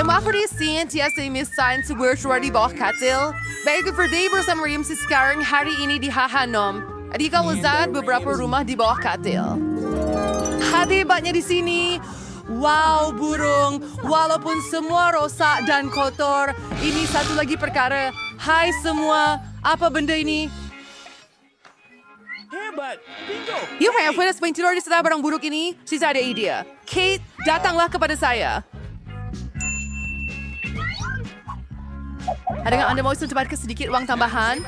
Makri senantiasa memesan sebuah suara di bawah katil. Baik birthday bersama Rim sekarang hari ini di Hahanom. Adakah lezat beberapa rumah di bawah katil? Hebatnya di sini. Wow, burung. Walaupun semua rosak dan kotor, ini satu lagi perkara. Hai semua, apa benda ini? Hebat! Bingo! You have pernah tidur di setelah barang buruk ini? Saya ada ide. Kate, datanglah kepada saya. Adakah Anda mau sempatkan sedikit uang tambahan?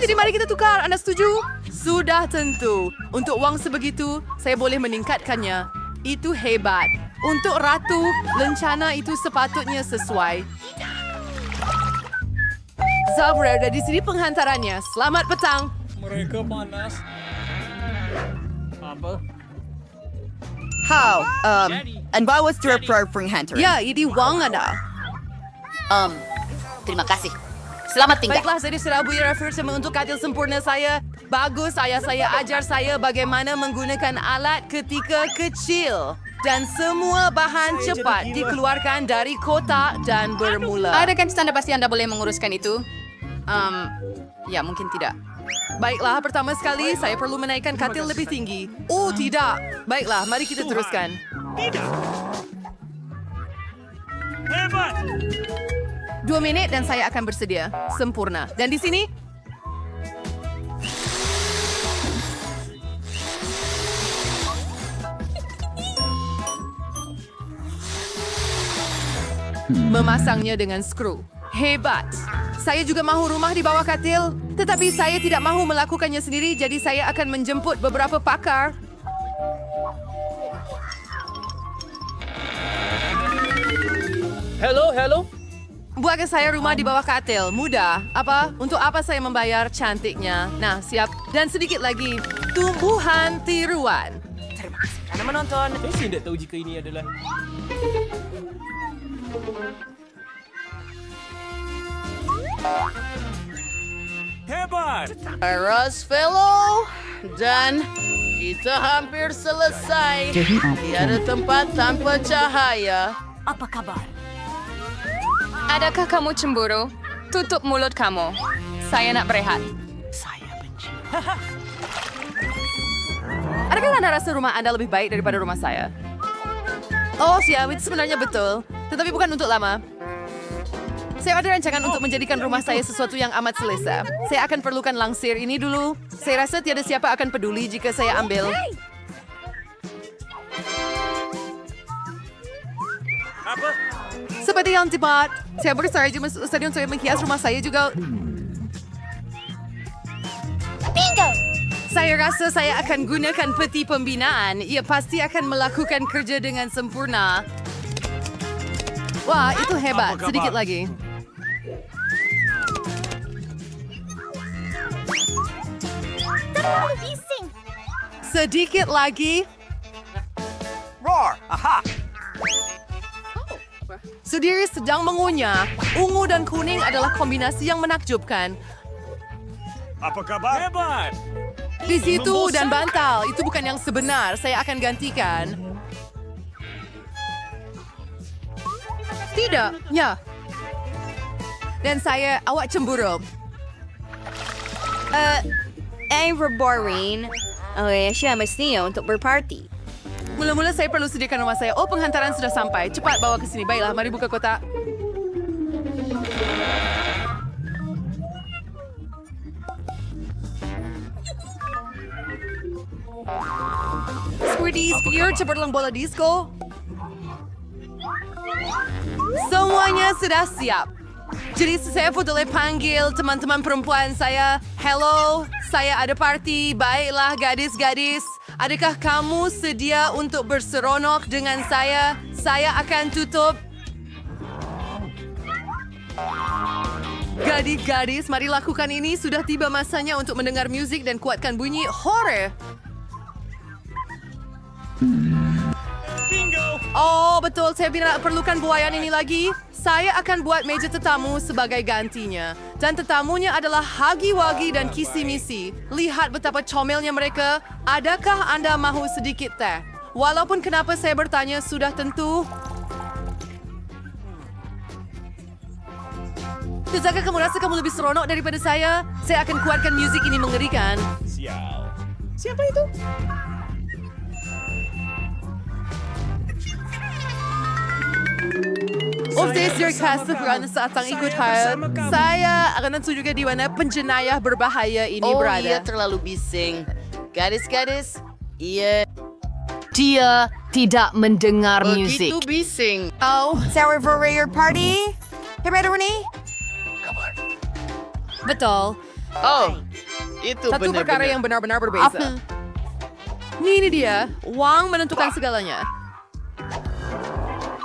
Jadi mari kita tukar. Anda setuju? Sudah tentu. Untuk uang sebegitu, saya boleh meningkatkannya. Itu hebat. Untuk ratu, lencana itu sepatutnya sesuai. Zabra, di sini penghantarannya. Selamat petang. Mereka panas. Apa? How? And why was there a prayer for hunter? Ya, ini uang Anda. Terima kasih. Selamat tinggal. Baiklah, saya sudah beri referensi untuk katil sempurna saya. Bagus, ayah saya ajar saya bagaimana menggunakan alat ketika kecil. Dan semua bahan cepat dikeluarkan dari kotak dan bermula. Adakah tanda pasti Anda boleh menguruskan itu? Ya, mungkin tidak. Baiklah, pertama sekali saya perlu menaikkan katil lebih tinggi. Oh, tidak. Baiklah, mari kita teruskan. Tidak! Hebat! 2 minit dan saya akan bersedia. Sempurna. Dan di sini, memasangnya dengan skru. Hebat. Saya juga mahu rumah di bawah katil, tetapi saya tidak mahu melakukannya sendiri, jadi saya akan menjemput beberapa pakar. Hello? Buatkan saya rumah di bawah katil. Mudah. Apa? Untuk apa saya membayar cantiknya? Nah, siap. Dan sedikit lagi. Tumbuhan tiruan. Terima kasih kerana menonton. Saya sih tidak tahu jika ini adalah... Hebat! Eras fellow. Dan kita hampir selesai. Tiada tempat tanpa cahaya. Apa kabar? Adakah kamu cemburu? Tutup mulut kamu. Saya nak berehat. Saya benci. Adakah Anda rasa rumah Anda lebih baik daripada rumah saya? Oh, siap. Itu sebenarnya betul. Tetapi bukan untuk lama. Saya ada rancangan untuk menjadikan rumah saya sesuatu yang amat selesa. Saya akan perlukan langsir ini dulu. Saya rasa tiada siapa akan peduli jika saya ambil. Apa? Seperti yang tepat. Saya bersaja masuk stadion saya menghias rumah saya juga. Bingo! Saya rasa saya akan gunakan peti pembinaan. Ia pasti akan melakukan kerja dengan sempurna. Wah, itu hebat. Apa kabar? Sedikit lagi. Terlalu bising. Sedikit lagi. Roar! Aha! Sudiri sedang mengunyah. Ungu dan kuning adalah kombinasi yang menakjubkan. Apa kabar? Hebat! Di situ dan bantal. Itu bukan yang sebenar. Saya akan gantikan. Tidak. Ya. Dan saya awak cemburu. Boring. Siya mestinya untuk berparti. Mula-mula saya perlu sediakan rumah saya. Oh, penghantaran sudah sampai. Cepat bawa ke sini. Baiklah, mari buka kotak. Squirty Spear, cepat bola disco. Semuanya sudah siap. Jadi saya boleh panggil teman-teman perempuan saya. Hello, saya ada party. Baiklah gadis-gadis. Adakah kamu sedia untuk berseronok dengan saya? Saya akan tutup. Gadis-gadis, mari lakukan ini. Sudah tiba masanya untuk mendengar musik dan kuatkan bunyi horror. Bingo! Oh, betul. Saya tidak perlukan buayan ini lagi. Saya akan buat meja tetamu sebagai gantinya. Dan tetamunya adalah Hagi-Wagi dan Kisi-Misi. Lihat betapa comelnya mereka. Adakah Anda mahu sedikit teh? Walaupun kenapa saya bertanya sudah tentu. Tidakkah kamu rasa kamu lebih seronok daripada saya? Saya akan kuatkan muzik ini mengerikan. Sial. Siapa itu? Update your cast kerana saat ang ikut hal. Saya akan tunjukkan di mana penjenayah berbahaya ini Oh, berada. ia terlalu bising. Gadis-gadis, ia Dia tidak mendengar musik. begitu bising. Oh, Sour Warrior Party? Hebat ni? betul. Oh, itu Satu benar-benar. perkara yang benar-benar berbeza. Ini dia, Wang menentukan segalanya.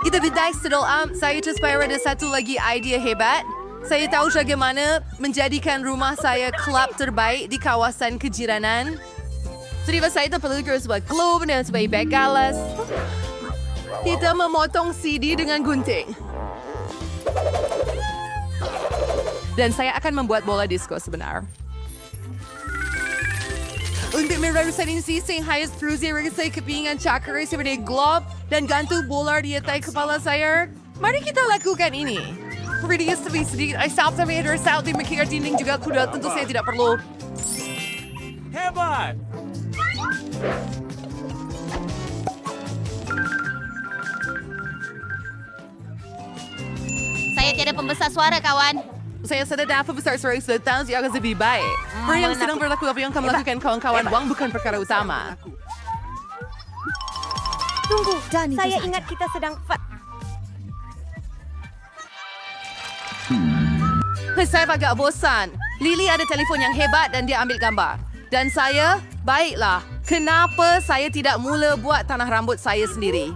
Kita bidai sedalam, saya terspire ada satu lagi idea hebat. Saya tahu bagaimana menjadikan rumah saya klub terbaik di kawasan kejiranan. Jadi saya perlu sebuah globe dan sebuah bag galas. Kita memotong CD dengan gunting. Dan saya akan membuat bola disco sebenar. Untuk merusak ini, saya harus terus saya kepingan cakra seperti globe dan gantung bola di atas kepala saya. Mari kita lakukan ini. Seperti sedikit, saya sampai saat di mikir dinding juga kuda, tentu saya tidak perlu. Hebat! Saya tiada pembesar suara, kawan. Saya sedang dapat besar suara sudah tahu dia akan lebih baik. Beri yang sedang berlaku apa yang kamu lakukan kawan-kawan, Wang bukan perkara utama. Tunggu, saya ingat kita sedang... Saya agak bosan. Lily ada telefon yang hebat dan dia ambil gambar. Dan saya, baiklah. Kenapa saya tidak mula buat tanah rambut saya sendiri?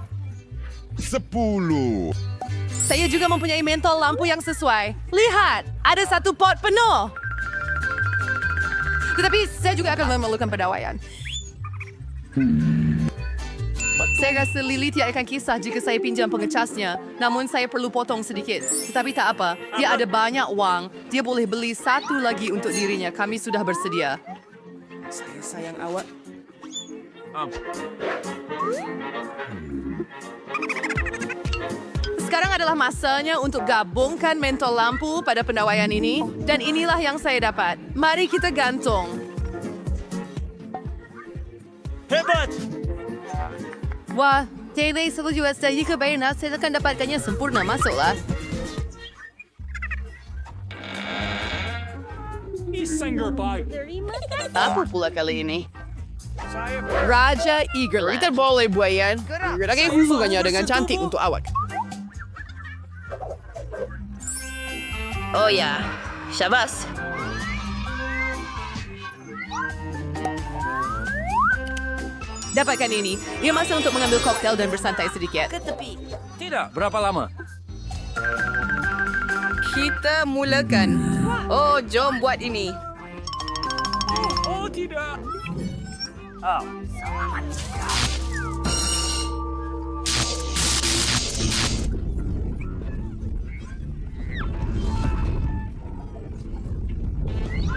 10. Saya juga mempunyai mentol lampu yang sesuai. Lihat, ada satu pot penuh. Tetapi saya juga akan memerlukan pendawaian. Saya rasa Lily tidak akan kisah jika saya pinjam pengecasnya. Namun saya perlu potong sedikit. Tetapi tak apa, dia ada banyak wang. Dia boleh beli satu lagi untuk dirinya. Kami sudah bersedia. Saya sayang awak. Sekarang adalah masanya untuk gabungkan mentol lampu pada pendawaian ini. Dan inilah yang saya dapat. Mari kita gantung. Hebat! Wah, Taylor selalu juga saya kebayang saya akan dapatkannya sempurna masuklah. Isinger bike. Apa pula kali ini? Raja Eagerland. Kita boleh buat yan. Lagi hubungannya dengan cantik untuk awak. Oh ya, syabas. Dapatkan ini. Ia masa untuk mengambil koktail dan bersantai sedikit. Tidak, berapa lama? Kita mulakan. Oh, jom buat ini. Oh, tidak.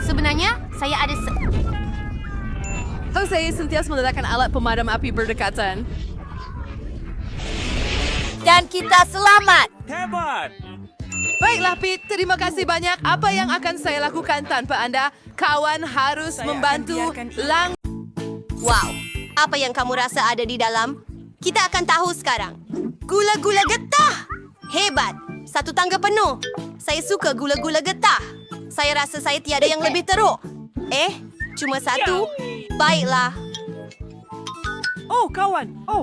Sebenarnya, saya ada... Saya sentiasa meletakkan alat pemadam api berdekatan. Dan kita selamat! Hebat! Baiklah, Pete. Terima kasih banyak. Apa yang akan saya lakukan tanpa Anda? Kawan harus membantu Wow, apa yang kamu rasa ada di dalam? Kita akan tahu sekarang. Gula-gula getah! Hebat! Satu tangga penuh. Saya suka gula-gula getah. Saya rasa saya tiada yang lebih teruk. Cuma satu? Baiklah. Oh, kawan. Oh.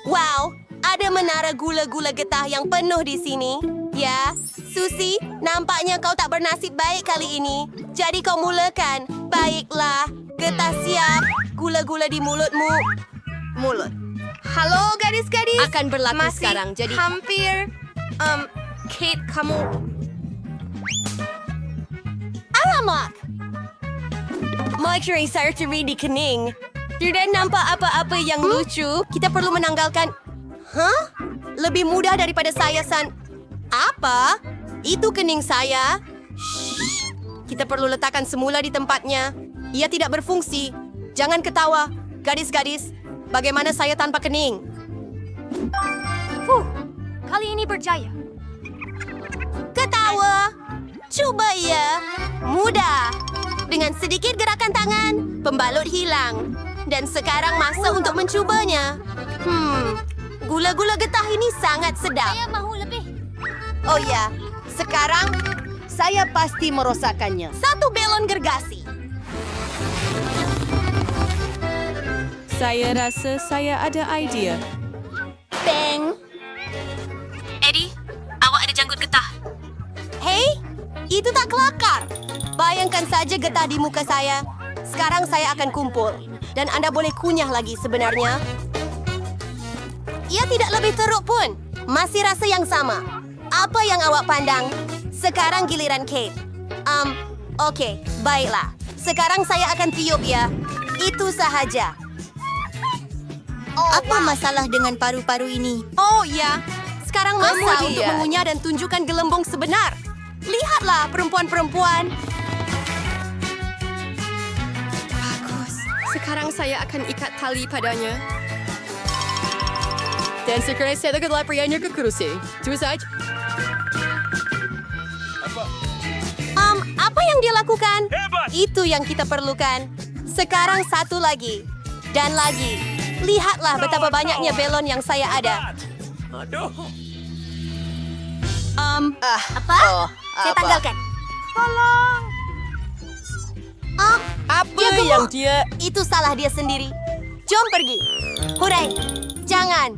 Wow, ada menara gula-gula getah yang penuh di sini. Ya, Susi, nampaknya kau tak bernasib baik kali ini. Jadi kau mulakan. Baiklah, getah siap. Gula-gula di mulutmu. Mulut. Halo gadis-gadis. Akan berlaku sekarang. Jadi hampir. Kate, kamu. Alamak. Mercury surgery di kening. Tidak nampak apa-apa yang lucu. Kita perlu menanggalkan... Hah? Lebih mudah daripada saya, Apa? Itu kening saya. Shh. Kita perlu letakkan semula di tempatnya. Ia tidak berfungsi. Jangan ketawa. Gadis-gadis, bagaimana saya tanpa kening? Kali ini berjaya. Ketawa. Coba ya. Mudah. Dengan sedikit gerakan tangan, pembalut hilang. Dan sekarang masa untuk mencubanya. Gula-gula getah ini sangat sedap. Saya mahu lebih. Oh ya, sekarang Saya pasti merosakkannya. 1 belon gergasi. Saya rasa saya ada idea. Bang. Eddie, awak ada janggut getah. Hei, itu tak kelakar. Bayangkan saja getah di muka saya. Sekarang saya akan kumpul. Dan Anda boleh kunyah lagi sebenarnya. Ia tidak lebih teruk pun. Masih rasa yang sama. Apa yang awak pandang? Sekarang giliran Kate. Oke, baiklah. Sekarang saya akan tiup ya. Itu sahaja. Apa masalah dengan paru-paru ini? Oh ya, sekarang masa Kemudian. untuk mengunyah dan tunjukkan gelembung sebenar. Lihatlah perempuan-perempuan. Bagus. Sekarang saya akan ikat tali padanya. Dan sekarang saya akan lapariannya ke kursi. Itu saja. Apa yang dia lakukan? Hebat! Itu yang kita perlukan. Sekarang satu lagi. Dan lagi. Lihatlah betapa banyaknya belon yang saya ada. Aduh. Apa? Saya tanggalkan. Tolong. Apa Dia gemuk. yang dia... Itu salah dia sendiri. Jom pergi. Hurai. Jangan.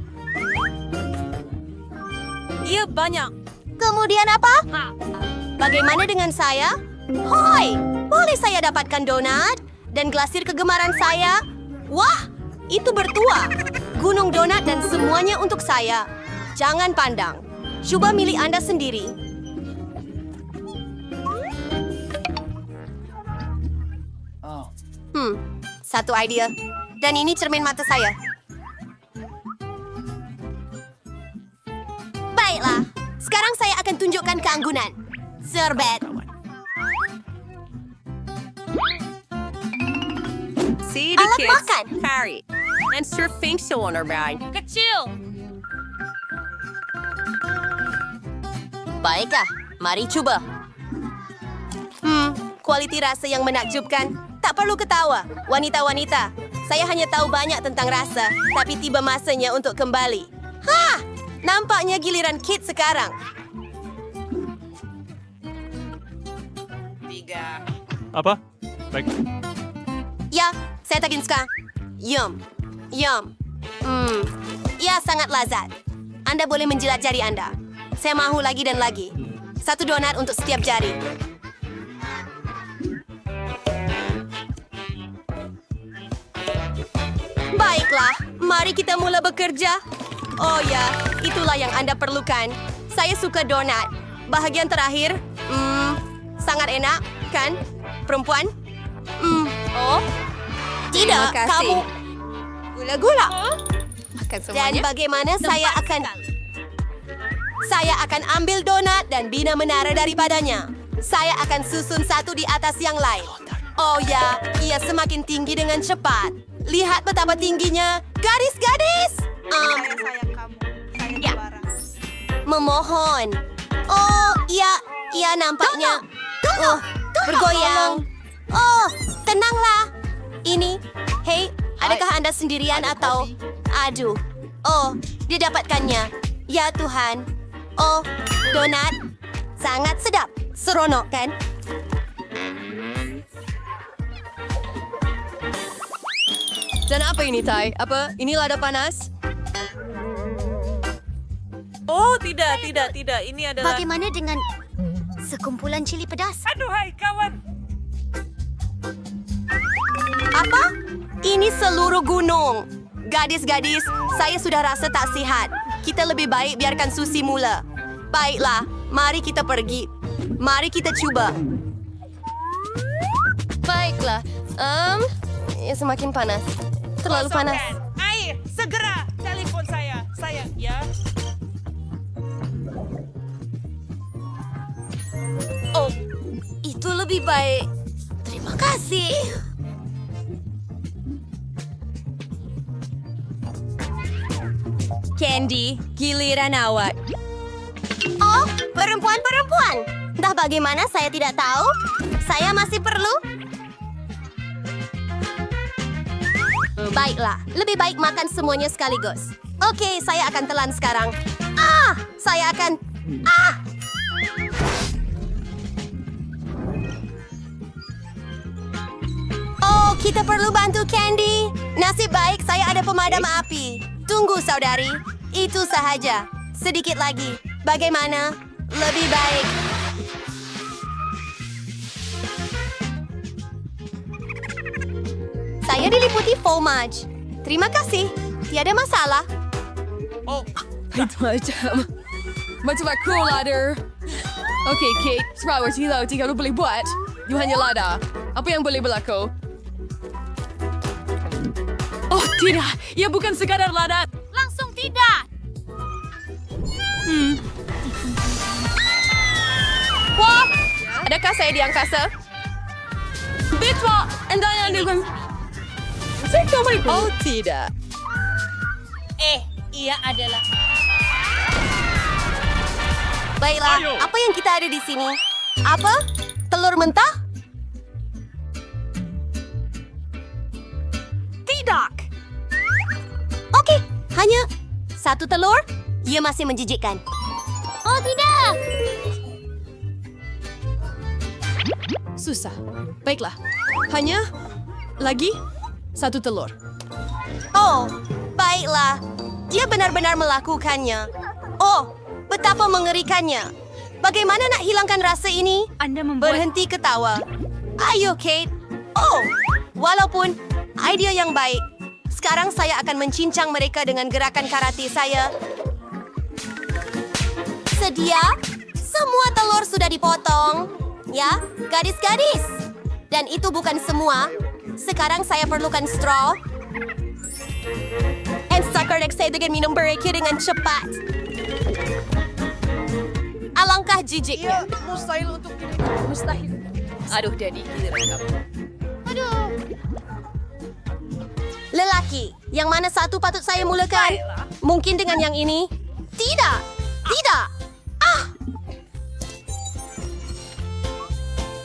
Ia banyak. Kemudian apa? Bagaimana dengan saya? Hoi, boleh saya dapatkan donat? Dan glasir kegemaran saya? Wah, itu bertuah. Gunung donat dan semuanya untuk saya. Jangan pandang. Coba milih Anda sendiri. Satu idea. Dan ini cermin mata saya. Baiklah, sekarang saya akan tunjukkan keanggunan. Sorbet. Alat makan. Harry. And Sir Facial on our bag. Kecil. Baiklah, mari coba. Kualiti rasa yang menakjubkan. Tak perlu ketawa, wanita-wanita. Saya hanya tahu banyak tentang rasa, tapi tiba masanya untuk kembali. Hah! Nampaknya giliran Kate sekarang. Apa? Baik. Ya, saya tagin suka. Yum. Yum. Ya, sangat lazat. Anda boleh menjilat jari Anda. Saya mahu lagi dan lagi. 1 donat untuk setiap jari. Baiklah, mari kita mula bekerja. Oh ya, itulah yang Anda perlukan. Saya suka donat. Bahagian terakhir, sangat enak, kan? Perempuan? Oh? Tidak, Terima kasih. kamu... Gula-gula. Makan Dan semuanya. bagaimana saya akan ambil donat dan bina menara daripadanya. Saya akan susun satu di atas yang lain. Oh ya, ia semakin tinggi dengan cepat. Lihat betapa tingginya. Gadis-gadis! Ya. Memohon. Oh, ia nampaknya... bergoyang. Oh, tenanglah. Ini, hei, adakah Anda sendirian atau... Aduh. Oh, dia dapatkannya. Ya Tuhan. Oh, donat. Sangat sedap. Seronok, kan? Dan apa ini, Tai? Apa? Ini lada panas? Oh, tidak. Ini adalah... Bagaimana dengan sekumpulan cili pedas? Aduhai, kawan. Apa? Ini seluruh gunung. Gadis-gadis, saya sudah rasa tak sihat. Kita lebih baik biarkan Susi mula. Baiklah, mari kita pergi. Mari kita coba. Baiklah. Ya semakin panas. Terlalu panas. Air, segera telepon saya. Saya, ya. Oh, itu lebih baik. Terima kasih. Candy, giliran awak. Oh, perempuan-perempuan. Entah bagaimana saya tidak tahu. Saya masih perlu. Baiklah, lebih baik makan semuanya sekaligus. Oke, saya akan telan sekarang. Saya akan... Oh, kita perlu bantu Candy. Nasib baik saya ada pemadam api. Tunggu, saudari. Itu sahaja. Sedikit lagi. Bagaimana? Lebih baik. Saya diliputi fomage. Terima kasih. Tiada masalah. Itu macam... Macam aku, ladder. Okay, Kate. Serawat hilau jika lu boleh buat. You hanya lada. Apa yang boleh berlaku? Oh, tidak. Ia bukan sekadar lada. Langsung tidak. Wah! Adakah saya di angkasa? Bitwa! Anda yang dengan... Oh, tidak. Ia adalah... Baiklah, Ayo. apa yang kita ada di sini? Apa? Telur mentah? Tidak. Oke, hanya satu telur. Ia masih menjijikkan. Oh, tidak. Susah. Baiklah. Hanya... Lagi... Satu telur. Oh, baiklah. Dia benar-benar melakukannya. Oh, betapa mengerikannya. Bagaimana nak hilangkan rasa ini? Anda membuat... Berhenti ketawa. Ayo, Kate. Oh, walaupun idea yang baik. Sekarang saya akan mencincang mereka dengan gerakan karate saya. Sedia? Semua telur sudah dipotong. Ya, gadis-gadis. Dan itu bukan semua. Sekarang saya perlukan straw. And Sakardek saya dengan minum bereki dengan cepat. Alangkah jijiknya. Mustahil untuk Mustahil. Aduh, Daddy. Giliran kamu. Lelaki, yang mana satu patut saya mulakan? Mungkin dengan yang ini? Tidak! Tidak!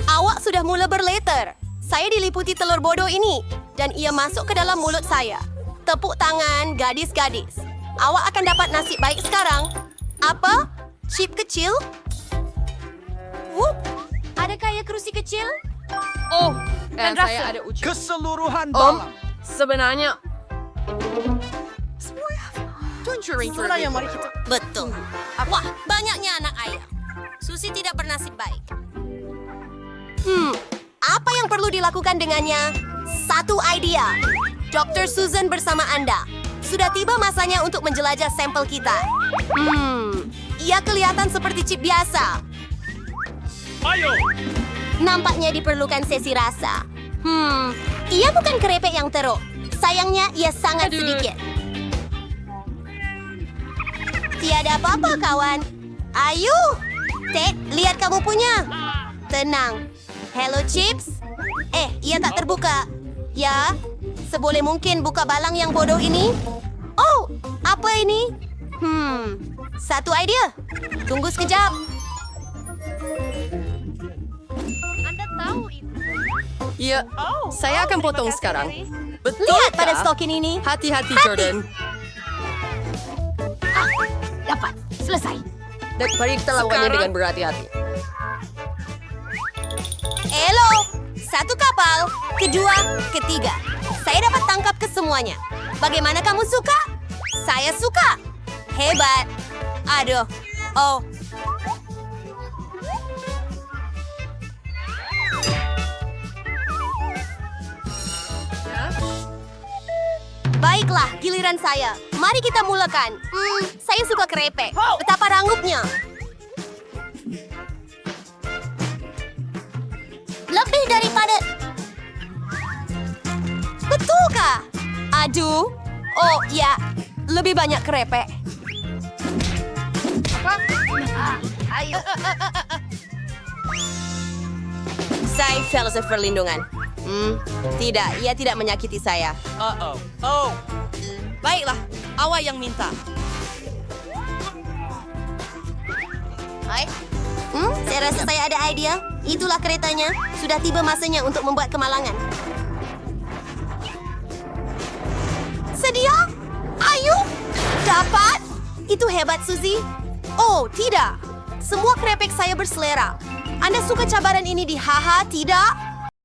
Awak sudah mula berleter. Saya diliputi telur bodoh ini. Dan ia masuk ke dalam mulut saya. Tepuk tangan, gadis-gadis. Awak akan dapat nasib baik sekarang. Apa? Chip kecil? Adakah ia kerusi kecil? Oh, saya ada uji. Keseluruhan Sebenarnya... Betul. Wah, banyaknya anak ayah. Susi tidak bernasib baik. Apa yang perlu dilakukan dengannya? Satu idea. Dr. Susan bersama Anda. Sudah tiba masanya untuk menjelajah sampel kita. Ia kelihatan seperti chip biasa. Ayo! Nampaknya diperlukan sesi rasa. Ia bukan kerepek yang teruk. Sayangnya, ia sangat sedikit. Tiada apa-apa, kawan. Ayo! Ted, lihat kamu punya. Tenang. Hello, Chips. Ia tak terbuka. Ya, seboleh mungkin buka balang yang bodoh ini. Oh, apa ini? Satu idea. Tunggu sekejap. Iya, saya akan potong sekarang. Betul Lihat pada stokin ini. Hati-hati, Jordan. Dapat. Selesai. Dan mari kita lakukannya dengan berhati-hati. Hello. Satu kapal. Kedua, ketiga. Saya dapat tangkap kesemuanya. Bagaimana kamu suka? Saya suka. Hebat. Aduh. Oh. Baiklah, giliran saya. Mari kita mulakan. Saya suka kerepek. Betapa rangupnya. Lebih daripada... Betulkah? Aduh. Oh, ya. Lebih banyak kerepek. Ayo. Saya Fellows perlindungan. Tidak, ia tidak menyakiti saya. Oh. Baiklah, awak yang minta. Saya rasa saya ada idea. Itulah keretanya. Sudah tiba masanya untuk membuat kemalangan. Sedia? Ayo! Dapat! Itu hebat, Suzy. Oh, tidak. Semua krepek saya berselera. Anda suka cabaran ini di Haha, tidak?